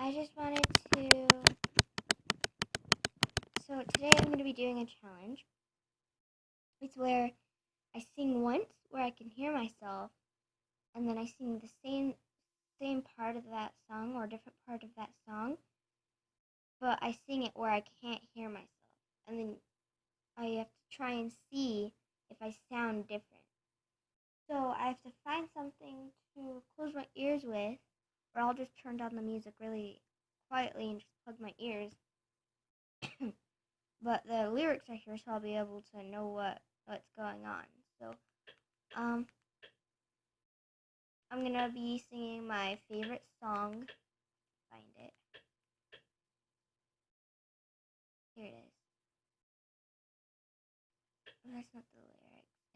I just wanted to. So today I'm going to be doing a challenge. It's where I sing once where I can hear myself, and then I sing the same part of that song or a different part of that song, but I sing it where I can't hear myself, and then I have to try and see if I sound different. So I have to find something to close my ears with, or I'll just turn down the music really quietly and just plug my ears. But the lyrics are here, so I'll be able to know what's going on. So, I'm gonna be singing my favorite song. Find it. Here it is. Oh, that's not the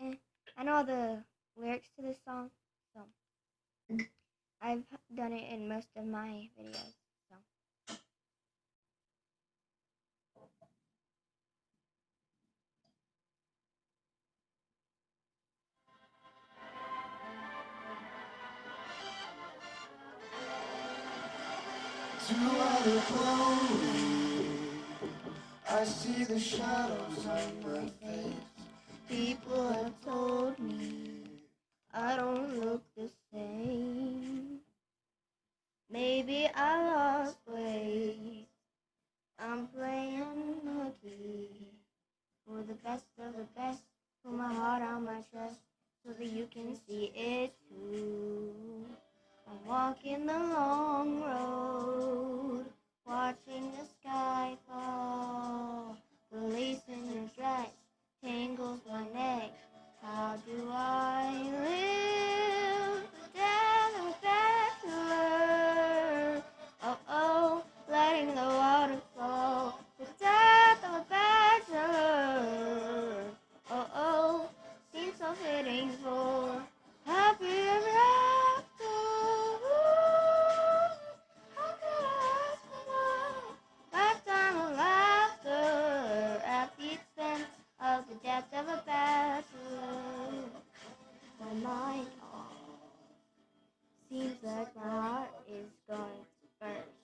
lyrics. I know all the lyrics to this song, so I've done it in most of my videos. So. Too out of clothing, I see the shadows on my face. People have told me I don't look the same. Maybe I lost weight. I'm playing hooky for the best of the best. Put my heart on my chest so that you can see it too. I'm walking the long road, watching the sky fall. The lace in your dress tangles my neck. How do I live the death of a bachelor? Oh, oh, letting the water flow. The death of a bachelor. Oh, oh, seems so fitting for happy ever after. How could I ask for more? Lifetime of laughter at the expense of the death of a bachelor. My mind seems like my heart is going to burst.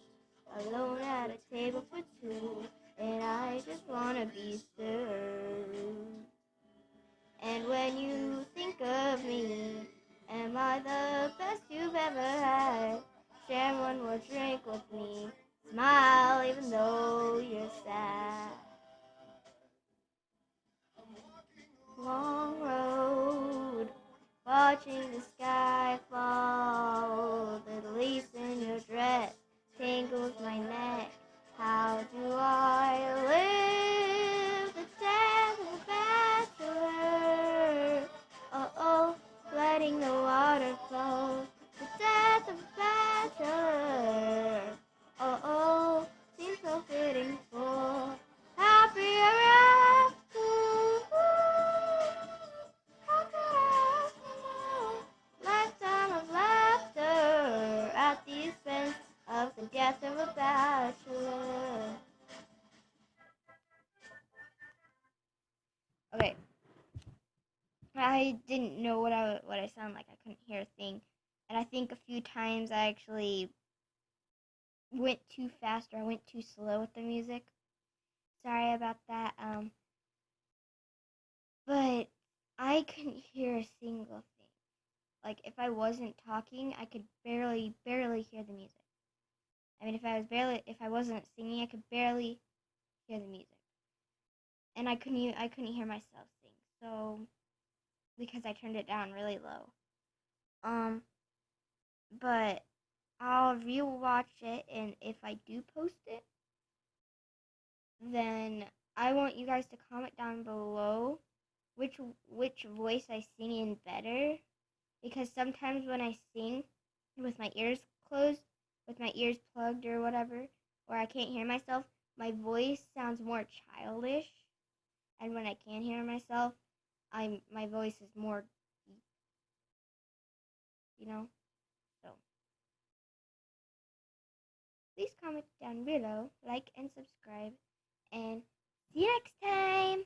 Alone at a table for two, and I just wanna be served. And when you think of me, am I the best you've ever had? Share one more drink with me. Smile even though you're sad. Long road, watching the sky fall. The lace in your dress tangles my neck. How do I live the death of a bachelor? Oh, oh, letting the water flow. The death of a bachelor. Oh, oh, seems so fitting for happy ever after. How could I ask for more? Lifetime of laughter at the expense of the death of a bachelor. Okay, I didn't know what I sound like. I couldn't hear a thing, and I think a few times I actually went too fast or I went too slow with the music. Sorry about that. But I couldn't hear a single thing. Like if I wasn't talking, I could barely hear the music. I mean, if I wasn't singing, I could barely hear the music, and I couldn't hear myself sing. So because I turned it down really low. But I'll rewatch it, and if I do post it, then I want you guys to comment down below which voice I sing in better, because sometimes when I sing with my ears closed, with my ears plugged or whatever, or I can't hear myself, my voice sounds more childish, and when I can hear myself, my voice is more deep, you know? So, please comment down below, like and subscribe, and see you next time!